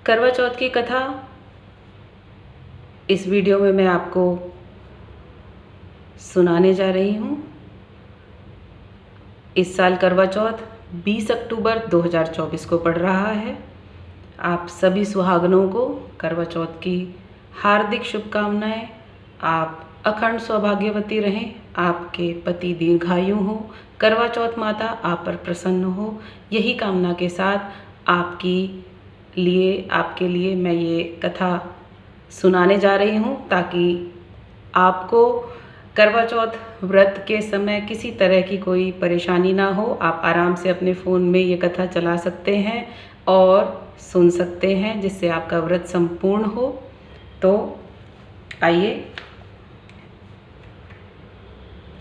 करवा चौथ की कथा इस वीडियो में मैं आपको सुनाने जा रही हूँ। इस साल करवा चौथ 20 अक्टूबर 2024 को पड़ रहा है। आप सभी सुहागनों को करवा चौथ की हार्दिक शुभकामनाएं। आप अखंड सौभाग्यवती रहें, आपके पति दीर्घायु हो, करवा चौथ माता आप पर प्रसन्न हो, यही कामना के साथ आपके लिए मैं ये कथा सुनाने जा रही हूँ, ताकि आपको करवा चौथ व्रत के समय किसी तरह की कोई परेशानी ना हो। आप आराम से अपने फ़ोन में ये कथा चला सकते हैं और सुन सकते हैं, जिससे आपका व्रत संपूर्ण हो। तो आइए।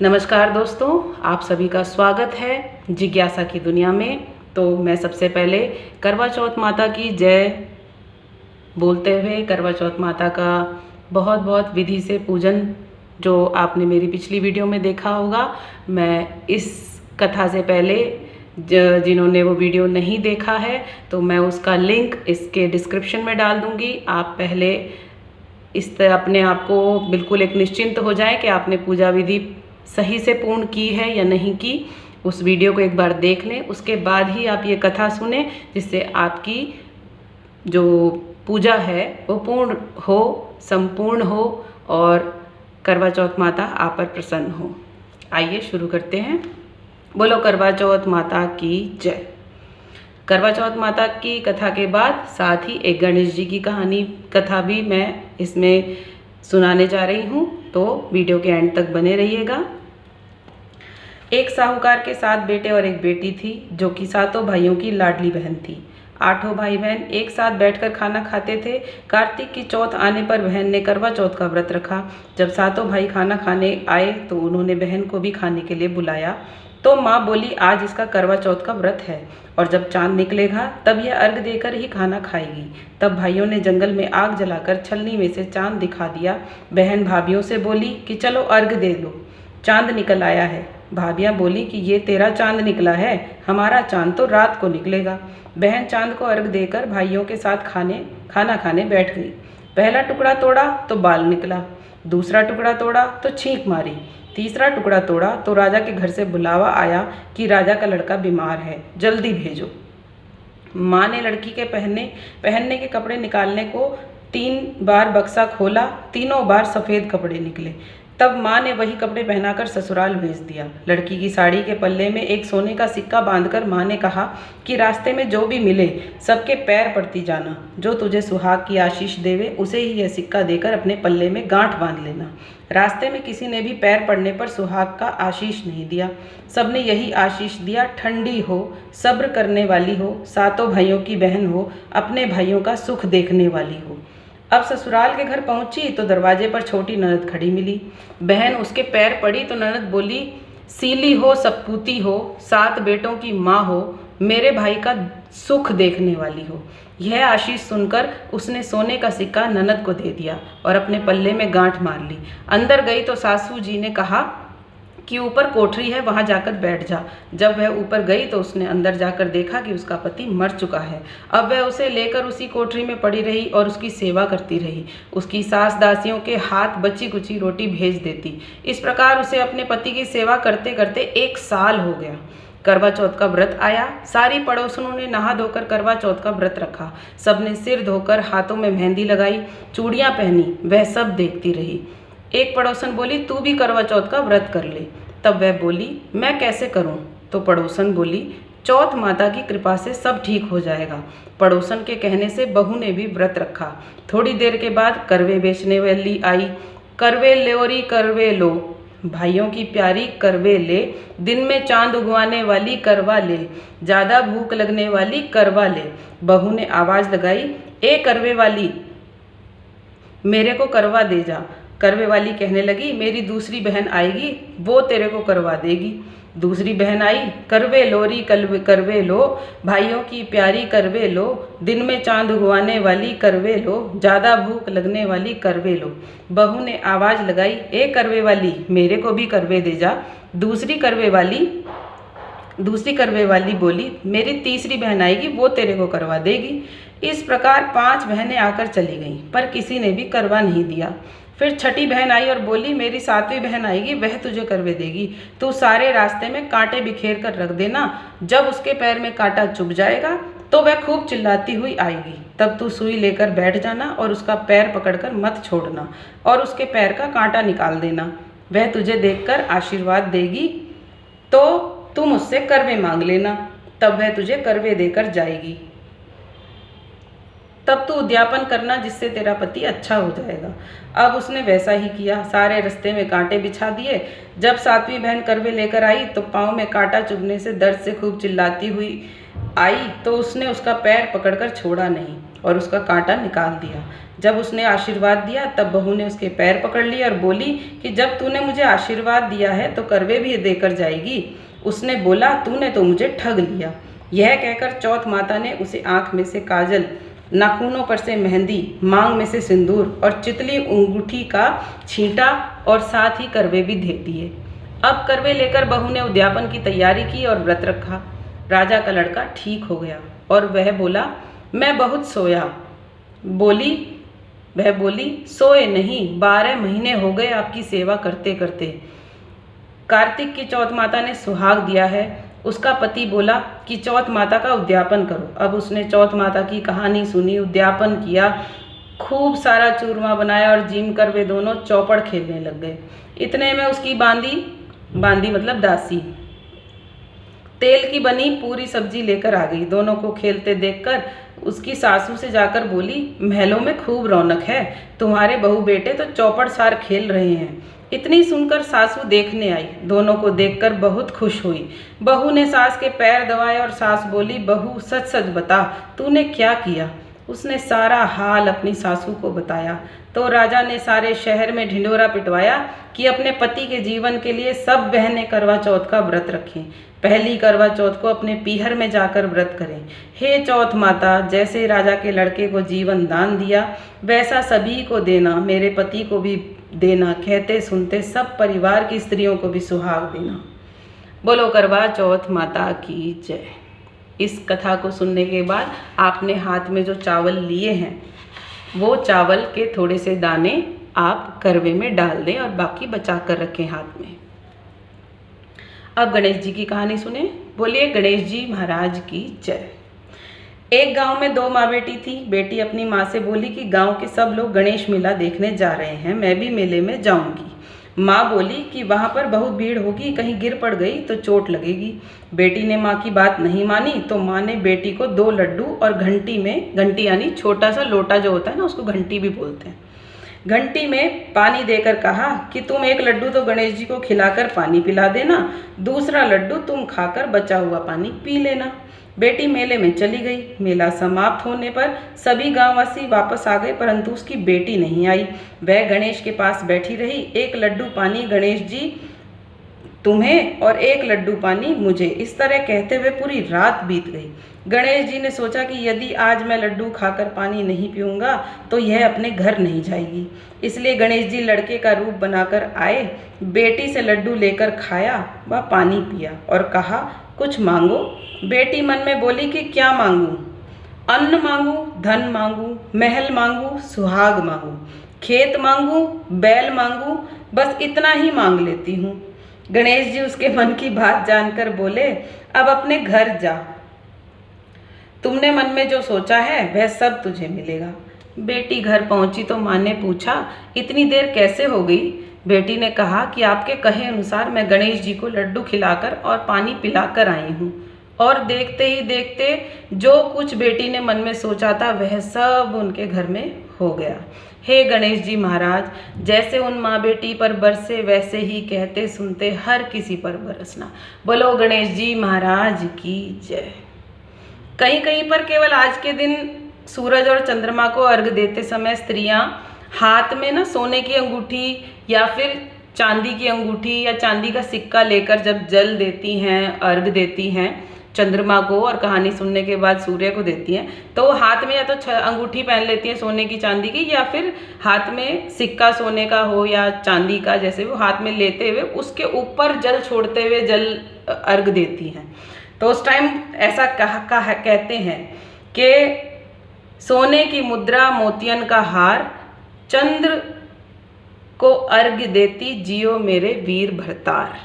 नमस्कार दोस्तों, आप सभी का स्वागत है जिज्ञासा की दुनिया में। तो मैं सबसे पहले करवा चौथ माता की जय बोलते हुए करवा चौथ माता का बहुत बहुत विधि से पूजन, जो आपने मेरी पिछली वीडियो में देखा होगा, मैं इस कथा से पहले जिन्होंने वो वीडियो नहीं देखा है तो मैं उसका लिंक इसके डिस्क्रिप्शन में डाल दूँगी। आप पहले इस तरह अपने आप को बिल्कुल एक निश्चिंत हो जाएं कि आपने पूजा विधि सही से पूर्ण की है या नहीं की। उस वीडियो को एक बार देख लें, उसके बाद ही आप ये कथा सुने, जिससे आपकी जो पूजा है वो पूर्ण हो, संपूर्ण हो और करवा चौथ माता आप पर प्रसन्न हो। आइए शुरू करते हैं। बोलो करवा चौथ माता की जय। करवा चौथ माता की कथा के बाद साथ ही एक गणेश जी की कथा भी मैं इसमें सुनाने जा रही हूँ, तो वीडियो के एंड तक बने रहिएगा। एक साहूकार के 7 बेटे और एक बेटी थी, जो कि 7 भाइयों की लाडली बहन थी। 8 भाई बहन एक साथ बैठकर खाना खाते थे। कार्तिक की चौथ आने पर बहन ने करवा चौथ का व्रत रखा। जब 7 भाई खाना खाने आए तो उन्होंने बहन को भी खाने के लिए बुलाया। तो माँ बोली, आज इसका करवा चौथ का व्रत है और जब चांद निकलेगा तब यह अर्घ देकर ही खाना खाएगी। तब भाइयों ने जंगल में आग जलाकर छलनी में से चांद दिखा दिया। बहन भाभियों से बोली कि चलो अर्घ दे दो, चांद निकल आया है। भाभियाँ बोली कि ये तेरा चांद निकला है, हमारा चांद तो रात को निकलेगा। बहन चांद को अर्घ देकर भाइयों के साथ खाना खाने बैठ गई। पहला टुकड़ा तोड़ा तो बाल निकला, दूसरा टुकड़ा तोड़ा तो छींक मारी, तीसरा टुकड़ा तोड़ा तो राजा के घर से बुलावा आया कि राजा का लड़का बीमार है, जल्दी भेजो। माँ ने लड़की के पहनने के कपड़े निकालने को 3 बार बक्सा खोला, तीनों बार सफ़ेद कपड़े निकले। तब माँ ने वही कपड़े पहनाकर ससुराल भेज दिया। लड़की की साड़ी के पल्ले में एक सोने का सिक्का बांधकर माँ ने कहा कि रास्ते में जो भी मिले सबके पैर पड़ती जाना, जो तुझे सुहाग की आशीष देवे उसे ही यह सिक्का देकर अपने पल्ले में गांठ बांध लेना। रास्ते में किसी ने भी पैर पड़ने पर सुहाग का आशीष नहीं दिया। सबने यही आशीष दिया, ठंडी हो, सब्र करने वाली हो, 7 भाइयों की बहन हो, अपने भाइयों का सुख देखने वाली हो। अब ससुराल के घर पहुंची तो दरवाजे पर छोटी ननद खड़ी मिली। बहन उसके पैर पड़ी तो ननद बोली, सीली हो, सपूती हो, 7 बेटों की माँ हो, मेरे भाई का सुख देखने वाली हो। यह आशीष सुनकर उसने सोने का सिक्का ननद को दे दिया और अपने पल्ले में गांठ मार ली। अंदर गई तो सासू जी ने कहा कि ऊपर कोठरी है, वहाँ जाकर बैठ जा। जब वह ऊपर गई तो उसने अंदर जाकर देखा कि उसका पति मर चुका है। अब वह उसे लेकर उसी कोठरी में पड़ी रही और उसकी सेवा करती रही। उसकी सास दासियों के हाथ बची कुची रोटी भेज देती। इस प्रकार उसे अपने पति की सेवा करते करते 1 साल हो गया। करवा चौथ का व्रत आया। सारी पड़ोसनों ने नहा धोकर करवा चौथ का व्रत रखा। सबने सिर धोकर हाथों में मेहंदी लगाई, चूड़ियाँ पहनी। वह सब देखती रही। एक पड़ोसन बोली, तू भी करवा चौथ का व्रत कर ले। तब वह बोली, मैं कैसे करूं? तो पड़ोसन बोली, चौथ माता की कृपा से सब ठीक हो जाएगा। पड़ोसन के कहने से बहू ने भी व्रत रखा। थोड़ी देर के बाद करवे बेचने वाली आई। करवे लोरी करवे लो, भाइयों की प्यारी करवे ले, दिन में चांद उगवाने वाली करवा ले, ज़्यादा भूख लगने वाली करवा ले। बहू ने आवाज़ लगाई, ए करवे वाली, मेरे को करवा दे जा। करवे वाली कहने लगी, मेरी दूसरी बहन आएगी, वो तेरे को करवा देगी। दूसरी बहन आई, करवे लोरी करवे लो, भाइयों की प्यारी करवे लो, दिन में चांद उगवाने वाली करवे लो, ज़्यादा भूख लगने वाली करवे लो। बहू ने आवाज़ लगाई, ए करवे वाली, मेरे को भी करवे दे जा। दूसरी करवे वाली दूसरी करवे वाली बोली, मेरी तीसरी बहन आएगी, वो तेरे को करवा देगी। इस प्रकार 5 बहनें आकर चली गईं, पर किसी ने भी करवा नहीं दिया। फिर छठी बहन आई और बोली, मेरी 7वीं बहन आएगी, वह तुझे करवे देगी। तू सारे रास्ते में कांटे बिखेर कर रख देना। जब उसके पैर में कांटा चुभ जाएगा तो वह खूब चिल्लाती हुई आएगी। तब तू सुई लेकर बैठ जाना और उसका पैर पकड़कर मत छोड़ना और उसके पैर का कांटा निकाल देना। वह तुझे देखकर आशीर्वाद देगी तो तुम उससे करवे मांग लेना, तब वह तुझे करवे देकर जाएगी। तब तू उद्यापन करना, जिससे तेरा पति अच्छा हो जाएगा। अब उसने वैसा ही किया। सारे रास्ते में कांटे बिछा दिए। जब 7वीं बहन करवे लेकर आई तो पाँव में कांटा चुभने से दर्द से खूब चिल्लाती हुई आई, तो उसने उसका पैर पकड़कर छोड़ा नहीं और उसका कांटा निकाल दिया। जब उसने आशीर्वाद दिया तब बहू ने उसके पैर पकड़ लिए और बोली कि जब तूने मुझे आशीर्वाद दिया है तो करवे भी देकर जाएगी। उसने बोला, तूने तो मुझे ठग लिया। यह कहकर चौथ माता ने उसे आँख में से काजल, नाखूनों पर से मेहंदी, मांग में से सिंदूर और चितली अंगूठी का छींटा और साथ ही करवे भी दे दिए। अब करवे लेकर बहू ने उद्यापन की तैयारी की और व्रत रखा। राजा का लड़का ठीक हो गया और वह बोला, मैं बहुत सोया। वह बोली, सोए नहीं, 12 महीने हो गए आपकी सेवा करते करते। कार्तिक की चौथ माता ने सुहाग दिया है। उसका पति बोला कि चौथ माता का उद्यापन करो। अब उसने चौथ माता की कहानी सुनी, उद्यापन किया, खूब सारा चूरमा बनाया और जिम कर वे दोनों चौपड़ खेलने लग गए। इतने में उसकी बांदी मतलब दासी तेल की बनी पूरी सब्जी लेकर आ गई। दोनों को खेलते देखकर उसकी सासू से जाकर बोली, महलों में खूब रौनक है, तुम्हारे बहू बेटे तो चौपड़ सार खेल रहे हैं। इतनी सुनकर सासू देखने आई। दोनों को देखकर बहुत खुश हुई। बहू ने सास के पैर दबाए और सास बोली, बहू सच सच बता, तूने क्या किया? उसने सारा हाल अपनी सासू को बताया तो राजा ने सारे शहर में ढिंढोरा पिटवाया कि अपने पति के जीवन के लिए सब बहनें करवा चौथ का व्रत रखें। पहली करवा चौथ को अपने पीहर में जाकर व्रत करें। हे चौथ माता, जैसे राजा के लड़के को जीवन दान दिया वैसा सभी को देना, मेरे पति को भी देना, कहते सुनते सब परिवार की स्त्रियों को भी सुहाग देना। बोलो करवा चौथ माता की जय। इस कथा को सुनने के बाद आपने हाथ में जो चावल लिए हैं वो चावल के थोड़े से दाने आप करवे में डाल दें और बाकी बचा कर रखें हाथ में। अब गणेश जी की कहानी सुने। बोलिए गणेश जी महाराज की जय। एक गांव में 2 माँ बेटी थी। बेटी अपनी माँ से बोली कि गांव के सब लोग गणेश मेला देखने जा रहे हैं, मैं भी मेले में जाऊंगी। माँ बोली कि वहाँ पर बहुत भीड़ होगी, कहीं गिर पड़ गई तो चोट लगेगी। बेटी ने माँ की बात नहीं मानी तो माँ ने बेटी को 2 लड्डू और घंटी यानी छोटा सा लोटा जो होता है ना, उसको घंटी भी बोलते हैं, घंटी में पानी देकर कहा कि तुम 1 लड्डू तो गणेश जी को खिलाकर पानी पिला देना, दूसरा लड्डू तुम खाकर बचा हुआ पानी पी लेना। बेटी मेले में चली गई। मेला समाप्त होने पर सभी गांववासी वापस आ गए, परंतु उसकी बेटी नहीं आई। वह गणेश के पास बैठी रही। 1 लड्डू पानी गणेश जी तुम्हें और 1 लड्डू पानी मुझे, इस तरह कहते हुए पूरी रात बीत गई। गणेश जी ने सोचा कि यदि आज मैं लड्डू खाकर पानी नहीं पीऊँगा तो यह अपने घर नहीं जाएगी। इसलिए गणेश जी लड़के का रूप बनाकर आए, बेटी से लड्डू लेकर खाया व पानी पिया और कहा, कुछ मांगो। बेटी मन में बोली कि क्या मांगूं? अन्न मांगूं, धन मांगूं, महल मांगूं, सुहाग मांगूं, खेत मांगूं, बैल मांगूं, बस इतना ही मांग लेती हूँ। गणेश जी उसके मन की बात जानकर बोले, अब अपने घर जा, तुमने मन में जो सोचा है वह सब तुझे मिलेगा। बेटी घर पहुंची तो माँ ने पूछा, इतनी देर कैसे हो गई? बेटी ने कहा कि आपके कहे अनुसार मैं गणेश जी को लड्डू खिलाकर और पानी पिलाकर आई हूँ। और देखते ही देखते जो कुछ बेटी ने मन में सोचा था वह सब उनके घर में हो गया। हे गणेश जी महाराज, जैसे उन माँ बेटी पर बरसे वैसे ही कहते सुनते हर किसी पर बरसना। बोलो गणेश जी महाराज की जय। कहीं कहीं पर केवल आज के दिन सूरज और चंद्रमा को अर्घ देते समय स्त्रियां हाथ में ना सोने की अंगूठी या फिर चांदी की अंगूठी या चांदी का सिक्का लेकर जब जल देती हैं, अर्घ देती हैं, चंद्रमा को और कहानी सुनने के बाद सूर्य को देती हैं, तो वो हाथ में या तो अंगूठी पहन लेती हैं सोने की चांदी की, या फिर हाथ में सिक्का सोने का हो या चांदी का, जैसे वो हाथ में लेते हुए उसके ऊपर जल छोड़ते हुए जल अर्घ देती हैं। तो उस टाइम ऐसा कहते हैं कि सोने की मुद्रा मोतियन का हार, चंद्र को अर्घ देती जियो मेरे वीर भरतार।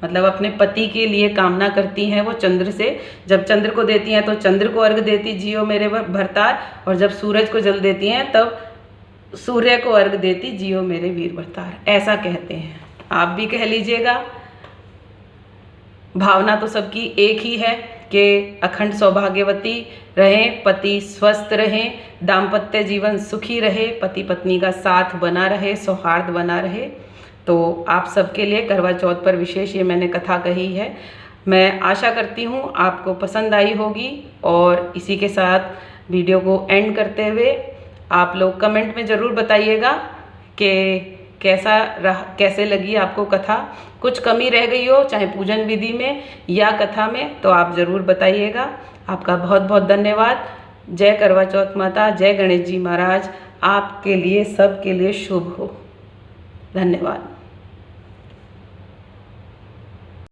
मतलब अपने पति के लिए कामना करती हैं वो चंद्र से, जब चंद्र को देती हैं तो चंद्र को अर्घ देती जियो मेरे भरतार, और जब सूरज को जल देती हैं तब सूर्य को अर्घ देती जियो मेरे वीर भरतार, ऐसा कहते हैं। आप भी कह लीजिएगा। भावना तो सबकी एक ही है कि अखंड सौभाग्यवती रहें, पति स्वस्थ रहें, दाम्पत्य जीवन सुखी रहे, पति पत्नी का साथ बना रहे, सौहार्द बना रहे। तो आप सबके लिए करवा चौथ पर विशेष ये मैंने कथा कही है। मैं आशा करती हूँ आपको पसंद आई होगी, और इसी के साथ वीडियो को एंड करते हुए आप लोग कमेंट में ज़रूर बताइएगा कि कैसे लगी आपको कथा। कुछ कमी रह गई हो चाहे पूजन विधि में या कथा में, तो आप ज़रूर बताइएगा। आपका बहुत बहुत धन्यवाद। जय करवा चौथ माता, जय गणेश जी महाराज। आपके लिए सबके लिए शुभ हो। धन्यवाद।